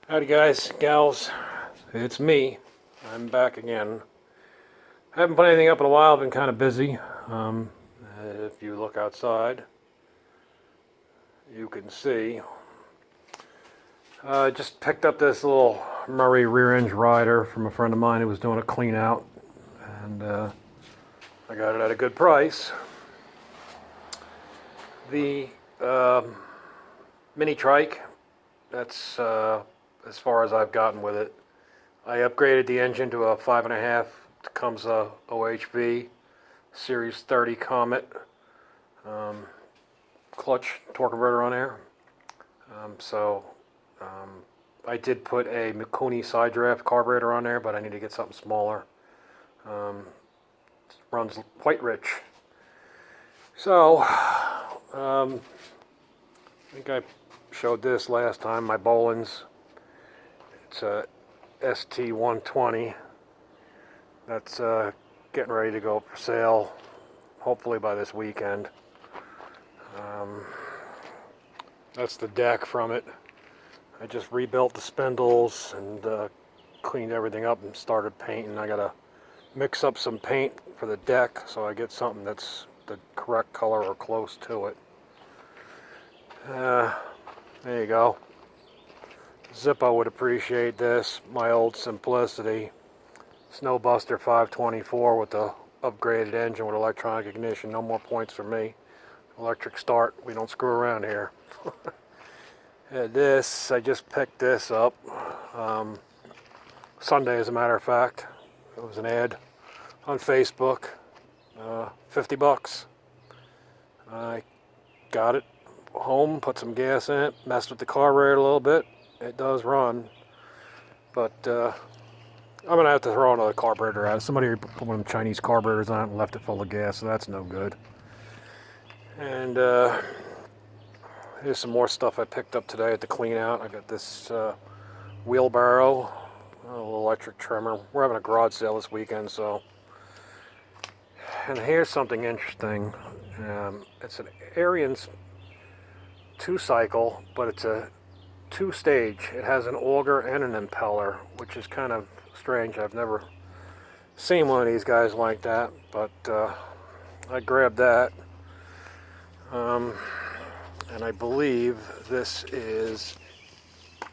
Howdy guys, gals, it's me. I'm back again. I haven't put anything up in a while, I've been kind of busy. If you look outside, you can see. I just picked up this little Murray rear end rider from a friend of mine who was doing a clean out. And I got it at a good price. The mini trike, that's as far as I've gotten with it. I upgraded the engine to a 5.5 Tecumseh OHV Series 30 Comet clutch torque converter on there. I did put a Mikuni side draft carburetor on there, but I need to get something smaller. Runs quite rich. So, I think I showed this last time, my Boland's. It's a ST120. That's getting ready to go for sale, hopefully by this weekend. That's the deck from it. I just rebuilt the spindles and cleaned everything up and started painting. I gotta mix up some paint for the deck so I get something that's the correct color or close to it. There you go. Zippo would appreciate this. My old Simplicity Snowbuster 524 with the upgraded engine with electronic ignition. No more points for me. Electric start. We don't screw around here. This, I just picked this up Sunday, as a matter of fact. It was an ad on Facebook. 50 bucks. I got it home, put some gas in it, messed with the carburetor a little bit. It does run, but I'm gonna have to throw another carburetor out. Somebody put one of them Chinese carburetors on it and left it full of gas, so that's no good. And here's some more stuff I picked up today at the Cleanout. I got this wheelbarrow, a little electric trimmer. We're having a garage sale this weekend, so. And here's something interesting. It's an Ariens 2-cycle, but it's a 2-stage. It has an auger and an impeller, which is kind of strange. I've never seen one of these guys like that, but I grabbed that. And I believe this is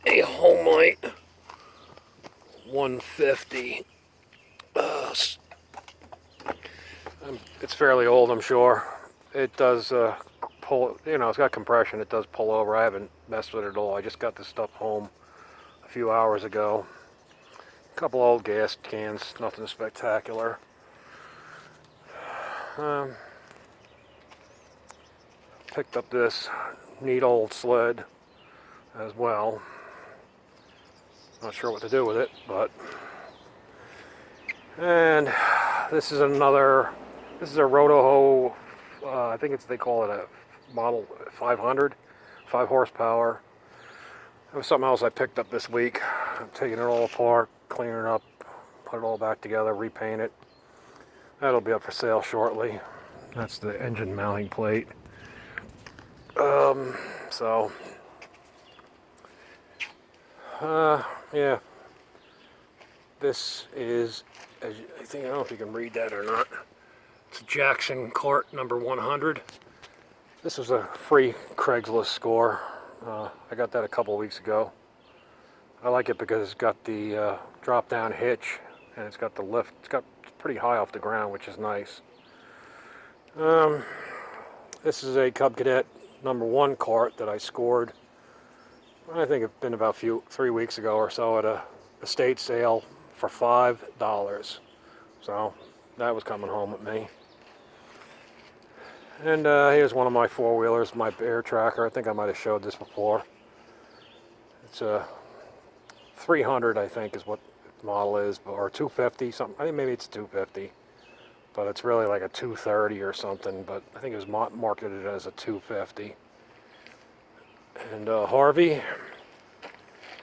a Homelite 150. It's fairly old, I'm sure. It does pull, it's got compression. It does pull over. I haven't messed with it at all. I just got this stuff home a few hours ago. A couple old gas cans, nothing spectacular. Picked up this neat old sled as well. Not sure what to do with it, but. And this is a Rotoho, I think they call it a model 500, 5 horsepower. There was something else I picked up this week. I'm taking it all apart, cleaning it up, put it all back together, repaint it. That'll be up for sale shortly. That's the engine mounting plate. Yeah. This is, I don't know if you can read that or not. It's a Jackson cart number 100. This was a free Craigslist score. I got that a couple weeks ago. I like it because it's got the drop-down hitch and it's got the lift. It's pretty high off the ground, which is nice. This is a Cub Cadet number 1 cart that I scored. I think it's been about 3 weeks ago or so at a estate sale for $5. So that was coming home with me. And here's one of my 4-wheelers, my air tracker. I think I might have showed this before. It's a 300, I think, is what the model is, or 250 something. I think maybe it's 250, but it's really like a 230 or something. But I think it was marketed as a 250. And Harvey,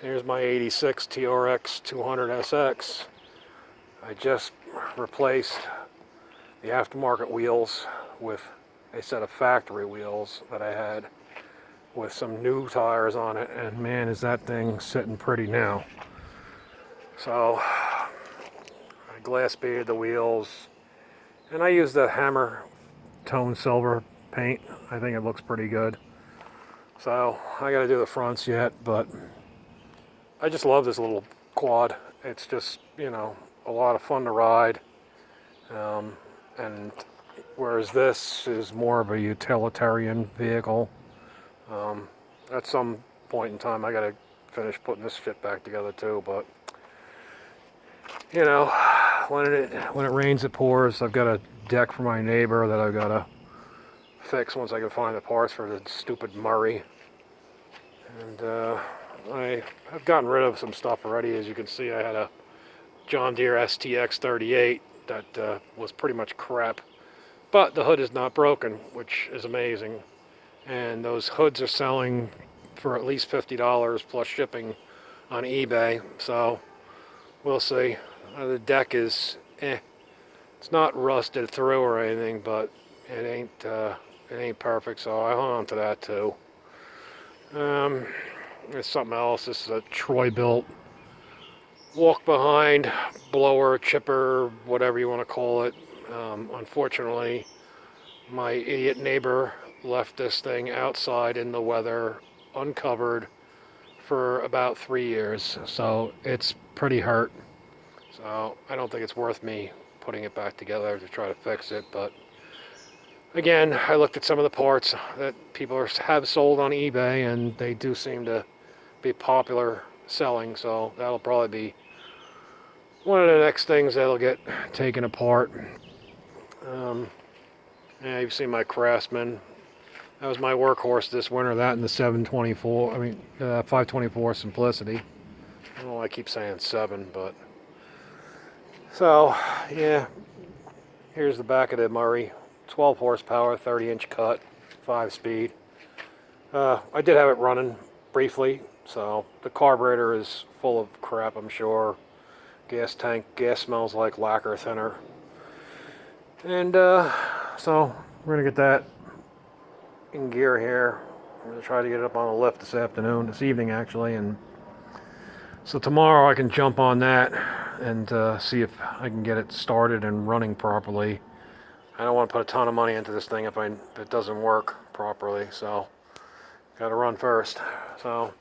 here's my 86 TRX 200 SX. I just replaced the aftermarket wheels with a set of factory wheels that I had. with some new tires on it, and man, is that thing sitting pretty now. So I glass beaded the wheels, and I used the Hammer tone silver paint. I think it looks pretty good. So I gotta do the fronts yet, but I just love this little quad. It's just, a lot of fun to ride. And whereas this is more of a utilitarian vehicle, at some point in time I gotta finish putting this shit back together too. But when it rains it pours. I've got a deck for my neighbor that I've gotta fix once I can find the parts for the stupid Murray. And I have gotten rid of some stuff already. As you can see, I had a John Deere STX 38 that was pretty much crap. But the hood is not broken, which is amazing. And those hoods are selling for at least $50 plus shipping on eBay. So we'll see. The deck is it's not rusted through or anything, but it ain't perfect. So I hung on to that too. There's something else. This is a Troy built walk behind blower, chipper, whatever you want to call it. Unfortunately, my idiot neighbor left this thing outside in the weather, uncovered, for about 3 years. So it's pretty hurt. So I don't think it's worth me putting it back together to try to fix it. But again, I looked at some of the parts that people have sold on eBay, and they do seem to be popular selling. So that'll probably be one of the next things that'll get taken apart. Yeah, you've seen my Craftsman. That was my workhorse this winter. That and the 524 Simplicity. I don't know why I keep saying 7, but so yeah. Here's the back of the Murray. 12 horsepower, 30-inch cut, 5-speed. I did have it running briefly, so the carburetor is full of crap, I'm sure. Gas smells like lacquer thinner. And so we're gonna get that in gear here. I'm gonna try to get it up on a lift this evening actually, and so tomorrow I can jump on that and see if I can get it started and running properly. I don't want to put a ton of money into this thing if it doesn't work properly, so gotta run first. So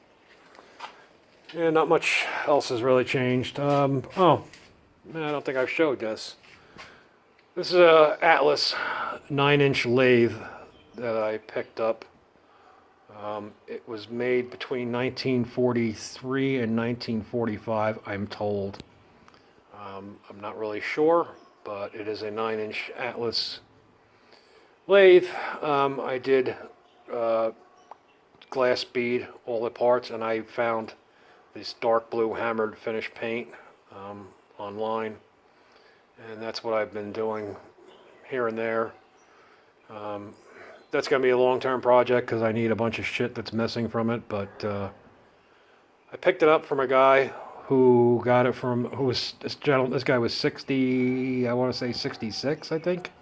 yeah, not much else has really changed. Oh, man, I don't think I've showed this. This is a Atlas 9-inch lathe that I picked up. It was made between 1943 and 1945, I'm told. I'm not really sure, but it is a 9-inch Atlas lathe. I did glass bead all the parts, and I found this dark blue hammered finish paint online, and that's what I've been doing here and there. That's going to be a long-term project because I need a bunch of shit that's missing from it, but I picked it up from a guy who got it from, this guy was 60, I want to say 66, I think,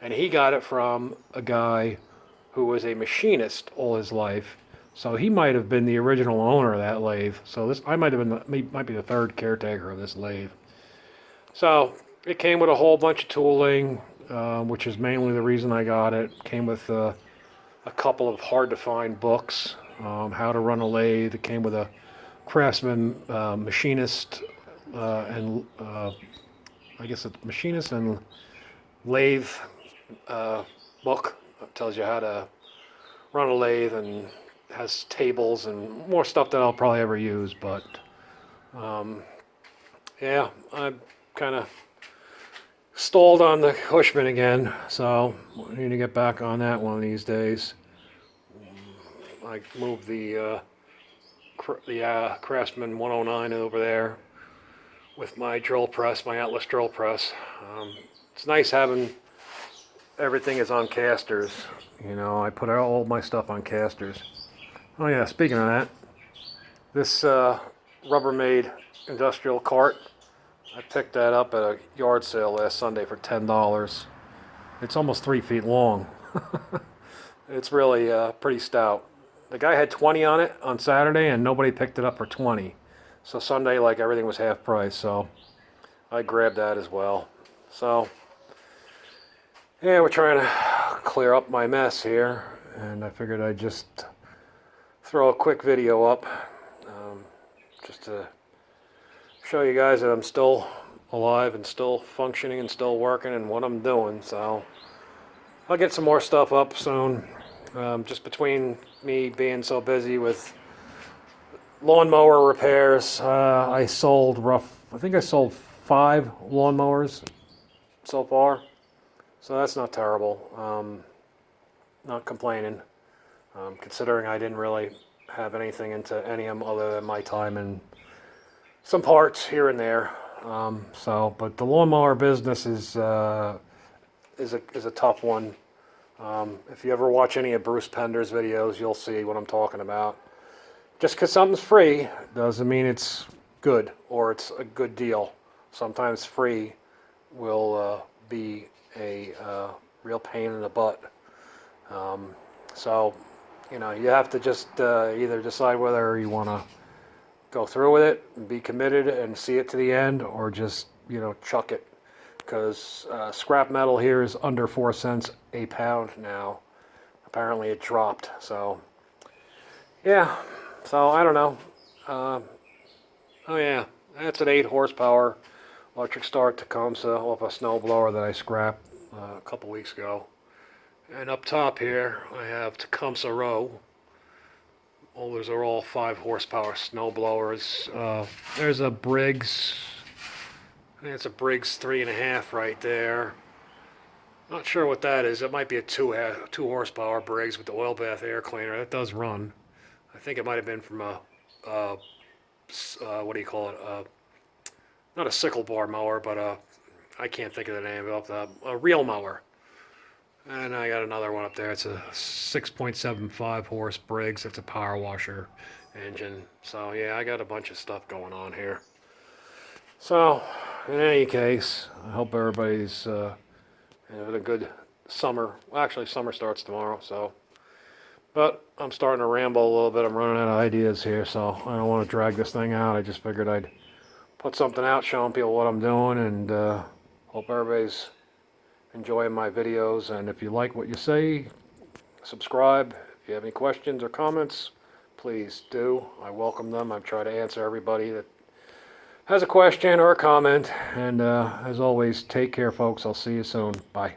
and he got it from a guy who was a machinist all his life. So he might have been the original owner of that lathe. So I might be the third caretaker of this lathe. So it came with a whole bunch of tooling, which is mainly the reason I got it. Came with a couple of hard-to-find books, how to run a lathe. It came with a Craftsman machinist and I guess it's machinist and lathe book. It tells you how to run a lathe and has tables and more stuff that I'll probably ever use. But yeah, I'm kind of stalled on the Cushman again, so I need to get back on that one of these days. I moved the Craftsman 109 over there with my drill press, my Atlas drill press. It's nice having everything is on casters. I put all my stuff on casters. Oh yeah, speaking of that, this Rubbermaid industrial cart, I picked that up at a yard sale last Sunday for $10. It's almost 3 feet long. It's really pretty stout. The guy had 20 on it on Saturday, and nobody picked it up for 20. So Sunday, like, everything was half price, so I grabbed that as well. So, yeah, we're trying to clear up my mess here, and I figured I'd just throw a quick video up just to show you guys that I'm still alive and still functioning and still working and what I'm doing. So I'll get some more stuff up soon. Just between me being so busy with lawnmower repairs, I think I sold 5 lawnmowers so far. So that's not terrible. Not complaining, considering I didn't really have anything into any of them other than my time and some parts here and there. But the lawnmower business is a tough one. If you ever watch any of Bruce Pender's videos, you'll see what I'm talking about. Just because something's free doesn't mean it's good or it's a good deal. Sometimes free will be a real pain in the butt. So, you know, you have to just either decide whether you want to go through with it and be committed and see it to the end, or just, you know, chuck it. Because scrap metal here is under 4 cents a pound now. Apparently it dropped. So, yeah. So, I don't know. Oh, yeah. That's an 8 horsepower electric start Tecumseh off a snowblower that I scrapped a couple weeks ago. And up top here, I have Tecumseh Row. All those are all 5 horsepower snow blowers. There's a Briggs. I think it's a Briggs 3.5 right there. Not sure what that is. It might be a 2 horsepower Briggs with the oil bath air cleaner. That does run. I think it might have been from a what do you call it? Not a sickle bar mower, but I can't think of the name of it. A reel mower. And I got another one up there. It's a 6.75 horse Briggs. It's a power washer engine. So yeah, I got a bunch of stuff going on here. So in any case, I hope everybody's having a good summer. Well, actually, summer starts tomorrow. So, but I'm starting to ramble a little bit. I'm running out of ideas here, so I don't want to drag this thing out. I just figured I'd put something out showing people what I'm doing, and hope everybody's enjoying my videos. And if you like what you see, subscribe. If you have any questions or comments, please do. I welcome them. I try to answer everybody that has a question or a comment. And as always, take care, folks. I'll see you soon. Bye.